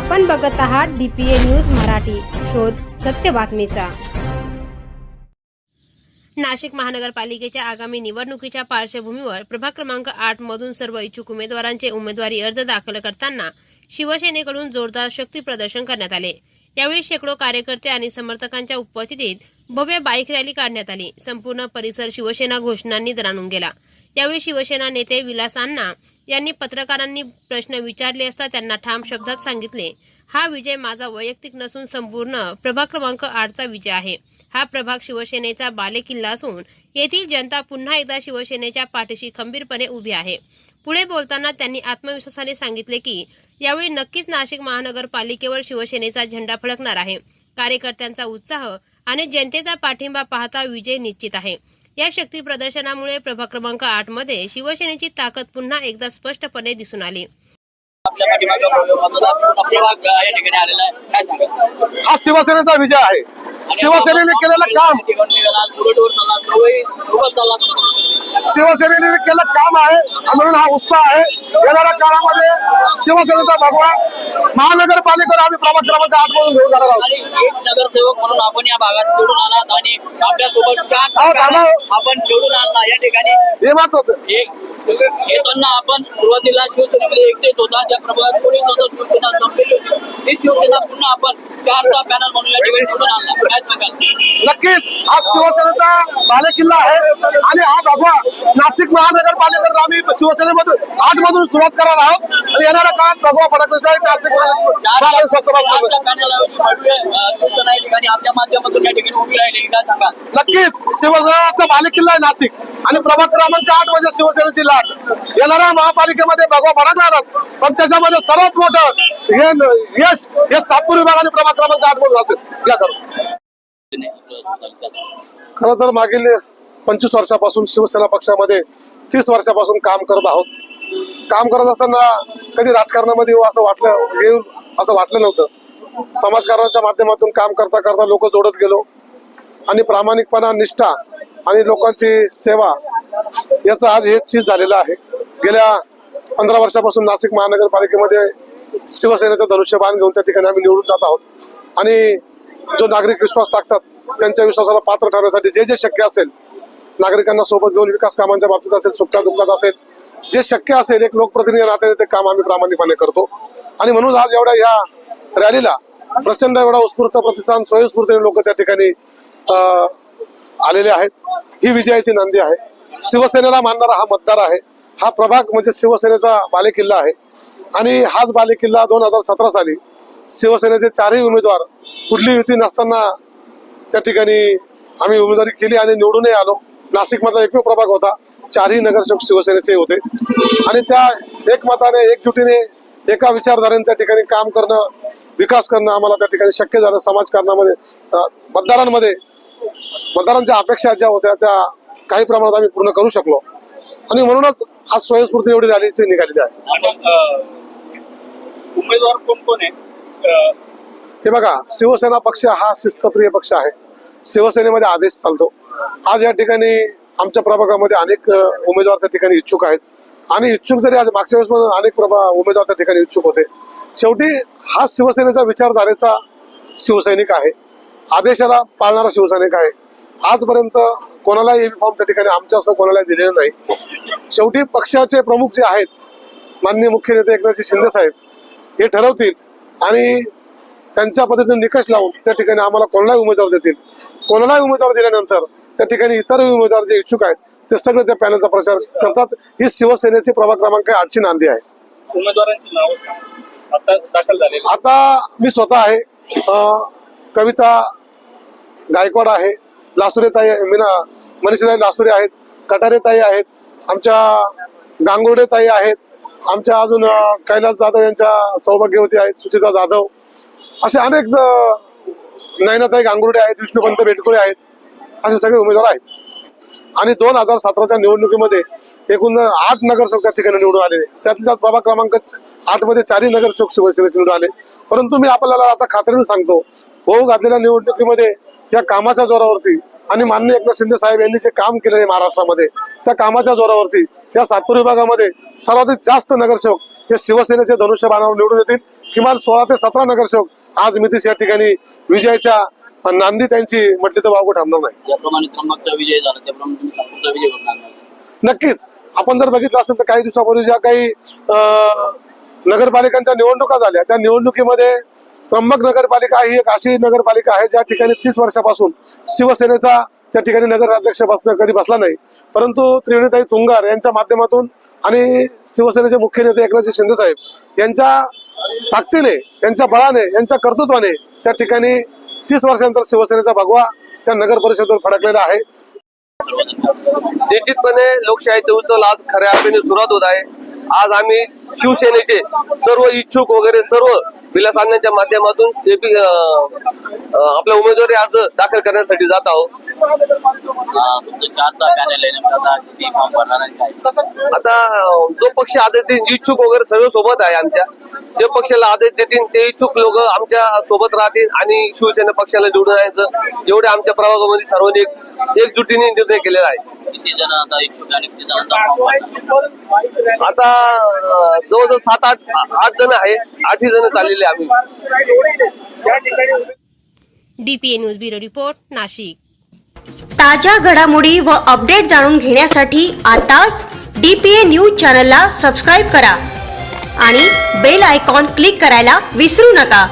आपण बघत आहात DPA न्यूज मराठी, शोध सत्य बातमीचा। नाशिक महानगरपालिकेच्या आगामी निवडणुकीच्या पार्श्वभूमीवर प्रभाग क्रमांक 8 मधून सर्व इच्छुक उमेदवारांचे उमेदवारी अर्ज दाखल करताना शिवसेनेकडून जोरदार शक्ती प्रदर्शन करण्यात आले। यावेळी शेकडो कार्यकर्ते आणि समर्थकांच्या उपस्थितीत भव्य बाईक रॅली काढण्यात आली। संपूर्ण परिसर शिवसेना घोषणांनी दणाणून गेला। यावेळी शिवसेना नेते विलास अण्णा यांनी पत्रकारांनी प्रश्न विचारले असता त्यांना ठाम शब्दात सांगितले, हा विजय माझा वैयक्तिक नसून संपूर्ण प्रभाग क्रमांक 8चा विजय आहे। हा प्रभाग शिवसेनेचा बालेकिल्ला असून येथील जनता पुन्हा एकदा शिवसेनेच्या पाठीशी खंबीरपणे उभी आहे। पुढे बोलताना त्यांनी आत्मविश्वासाने सांगितले की यावेळी नक्कीच नाशिक महानगरपालिकेवर शिवसेनेचा झेंडा फडकणार आहे। कार्यकर्त्यांचा उत्साह आणि जनतेचा पाठिंबा पाहता विजय निश्चित आहे। या शक्ती प्रदर्शनामुळे प्रभाग क्रमांक 8 मध्ये शिवसेनेची ताकद पुन्हा एकदा स्पष्टपणे दिसून आली। हा शिवसेनेचा विजय आहे। शिवसेनेने केलेलं काम, शिवसेनेने केलं काम आहे म्हणून हा उत्साह आहे। येणाऱ्या काळामध्ये शिवसेनेचा भगवा महानगरपालिकेवर आम्ही प्रभाग क्रमांक 8 मधून घेऊन जाणार आहोत। एक नगरसेवक म्हणून आपण या भागात निवडून आलात आणि आपल्यासोबत 4 आपण निवडून आला या ठिकाणी। हे महत्वाचं येताना आपण सुरुवातीला शिवसेनेमध्ये एकटेच होता, त्या प्रभागात कोणीच नव्हतं, शिवसेना संपलेली होती। ही शिवसेना पुन्हा आपण 4चा पॅनल म्हणून या ठिकाणी निवडून आणला, काय सांगाल? नक्कीच हा शिवसेनेचा बालेकिल्ला आहे आणि हा भगवा नाशिक महानगरपालिकेवर आम्ही शिवसेनेमधून 8 मधून सुरुवात करणार आहोत आणि येणाऱ्या काळात भगवा फडकण्याचा नाशिक शिवसेना या ठिकाणी आपल्या माध्यमातून या ठिकाणी उभी राहिली, काय सांगाल? नक्कीच शिवसेनेचा बालेकिल्ला आहे नाशिक आणि प्रभाग क्रमांक 8 म्हणजे शिवसेनेची लाट। येणाऱ्या महापालिकेमध्ये भगवा फडकणारच, पण त्याच्यामध्ये सर्वात मोठं यश हे सातपूर विभाग आणि प्रभाग क्रमांक 8 मधून असेल। या खरं तर मागील 25 वर्षापासून शिवसेना पक्षामध्ये 30 वर्षापासून काम करत आहोत। काम करत असताना कधी राजकारणामध्ये येऊ असं वाटलं नव्हतं। समाजकारणाच्या माध्यमातून काम करता करता लोक जोडत गेलो आणि प्रामाणिकपणा, निष्ठा आणि लोकांची सेवा याचं आज हे चीज झालेलं आहे। गेल्या 15 वर्षापासून नाशिक महानगरपालिकेमध्ये शिवसेनेचं धनुष्यबाण घेऊन त्या ठिकाणी आम्ही निवडून जात आहोत आणि जो नागरिक विश्वास टाकतात त्यांच्या विश्वासाला पात्र ठरण्यासाठी जे जे शक्य असेल, नागरिकांना सोबत घेऊन विकास कामांच्या बाबतीत असेल, सुखा दुःखात असेल, जे शक्य असेल एक लोकप्रतिनिधी नात्याने ते काम आम्ही प्रामाणिकपणे करतो। आणि म्हणून आज एवढ्या या रॅलीला प्रचंड एवढा उत्स्फूर्त प्रतिसाद, स्वयंस्फूर्तीने लोक त्या ठिकाणी आलेले आहेत। ही विजयाची नांदी आहे। शिवसेनेला मानणारा हा मतदार आहे। हा प्रभाग म्हणजे शिवसेनेचा बालेकिल्ला आहे आणि हाच बालेकिल्ला 2017 साली शिवसेनेचे 4ही उमेदवार कुठली युती नसताना त्या ठिकाणी आम्ही उमेदवारी केली आणि निवडूनही आलो। नाशिक मधला एकमेव प्रभाग होता, 4ही नगरसेवक शिवसेनेचे होते आणि त्या एकमताने, एकजुटीने, एका विचारधारेने त्या ठिकाणी काम करणं, विकास करणं आम्हाला त्या ठिकाणी शक्य झालं। समाजकारणामध्ये मतदारांच्या अपेक्षा ज्या होत्या त्या काही प्रमाणात आम्ही पूर्ण करू शकलो आणि म्हणूनच आज स्वयंस्फूर्ती एवढी रॅलीची निघालेली आहे। उमेदवार कोण कोण आहे? हे बघा, शिवसेना पक्ष हा शिस्तप्रिय पक्ष आहे। शिवसेनेमध्ये आदेश चालतो। आज या ठिकाणी आमच्या प्रभागामध्ये अनेक उमेदवार त्या ठिकाणी इच्छुक आहेत आणि इच्छुक जरी आज मागच्या वेळेस पण अनेक उमेदवार त्या ठिकाणी इच्छुक होते। शेवटी हा शिवसेनेचा विचारधारेचा शिवसैनिक आहे, आदेशाला पाळणारा शिवसैनिक आहे। आजपर्यंत कोणालाही फॉर्म त्या ठिकाणी आमच्यासह कोणालाही दिलेलं नाही। शेवटी पक्षाचे प्रमुख जे आहेत, माननीय मुख्य नेते एकनाथ शिंदे साहेब, हे ठरवतील आणि त्यांच्या पद्धतीने निकष लावून त्या ठिकाणी आम्हाला कोणालाही उमेदवार देतील। कोणालाही उमेदवार दिल्यानंतर त्या ठिकाणी इतरही उमेदवार जे इच्छुक आहेत ते सगळे त्या पॅनलचा प्रचार करतात। ही शिवसेनेची प्रभाग क्रमांक 8ची नांदी आहे। उमेदवारांची नाव आता दाखल झाले? आता मी स्वतः आहे, कविता गायकवाड आहे, लासुरेताई, मनीषाताई लासुरे आहेत, कटारेताई आहेत, आमच्या गांगुर्डेताई आहेत, आमच्या अजून कैलास जाधव यांच्या सौभाग्यवती आहेत, सुचिता जाधव, असे अनेक, नयनाताई गांगुर्डे आहेत, विष्णुपंत बेटकुळे आहेत, असे सगळे उमेदवार आहेत। आणि 2017च्या निवडणुकीमध्ये एकूण 8 नगरसेवक त्या ठिकाणी निवडून आले। त्यातल्या प्रभाग क्रमांक 8 मध्ये 4ही नगरसेवक शिवसेनेचे निवडून आले। परंतु मी आपल्याला आता खात्रीने सांगतो, होऊ घातलेल्या निवडणुकीमध्ये या कामाच्या जोरावरती आणि माननीय एकनाथ शिंदे साहेब यांनी जे काम केले महाराष्ट्रामध्ये, त्या कामाच्या जोरावरती या सातपूर विभागामध्ये सर्वाधिक जास्त नगरसेवक हे शिवसेनेचे धनुष्यबाणावर निवडून येतील। किमान 16 ते 17 नगरसेवक आज मितीस या ठिकाणी विजयाच्या नांदी त्यांची म्हटली तर वावगं ठरणार नाही. ज्याप्रमाणे त्र्यंबकचा विजय झाला त्याप्रमाणे तुम्ही संपूर्ण विजय करणार नाही. नक्कीच आपण जर बघितलं असेल तर काही दिवसापूर्वी ज्या काही नगरपालिकांच्या निवडणुका झाल्या त्या निवडणुकीमध्ये त्र्यंबक नगरपालिका ही एक अशी नगरपालिका आहे ज्या ठिकाणी 30 वर्षापासून शिवसेनेचा त्या ठिकाणी नगराध्यक्ष कधी बसला नाही, परंतु त्रिवेणीताई तुंगार यांच्या माध्यमातून आणि शिवसेनेचे मुख्य नेते एकनाथ शिंदे साहेब यांच्या ताकदीने, यांच्या बळाने, यांच्या कर्तृत्वाने त्या ठिकाणी 30 वर्षानंतर शिवसेनेचा भगवा त्या नगर परिषदेवर फडकलेला आहे. निश्चितपणे लोकशाहीचा उत्सव आज खऱ्या अर्थाने सुरुवात होत आहे. आज आम्ही शिवसेनेचे सर्व इच्छुक वगैरे सर्व विलासांच्या माध्यमातून आपला उमेदवारी अर्ज दाखल करण्यासाठी जात आहोत. तुमचं 4चा पॅनल आहे नेमका आता किती फॉर्म भरणार आणि काय? आता जो पक्ष आदेश देईल इच्छुक वगैरे सर्व सोबत आहे आमच्या. जे पक्षाला आदेश देतील ते इच्छुक लोक आमच्या सोबत राहतील आणि शिवसेना पक्षाला जोडून जायचं एवढे आमच्या प्रभागामध्ये सर्वांनी एकजुटीने निर्णय केलेला आहे. किती जण आता इच्छुक आणि किती जणांचा फॉर्म भरणार? आता जवळजवळ 7-8 जण आहे. 8 जण चाललेले आम्ही. DPA news bureau report, Nashik. ताज्या घडामोडी व अपडेट जाणून घेण्यासाठी आताच DPA न्यूज चॅनलला सबस्क्राईब करा आणि बेल आयकॉन क्लिक करायला विसरू नका.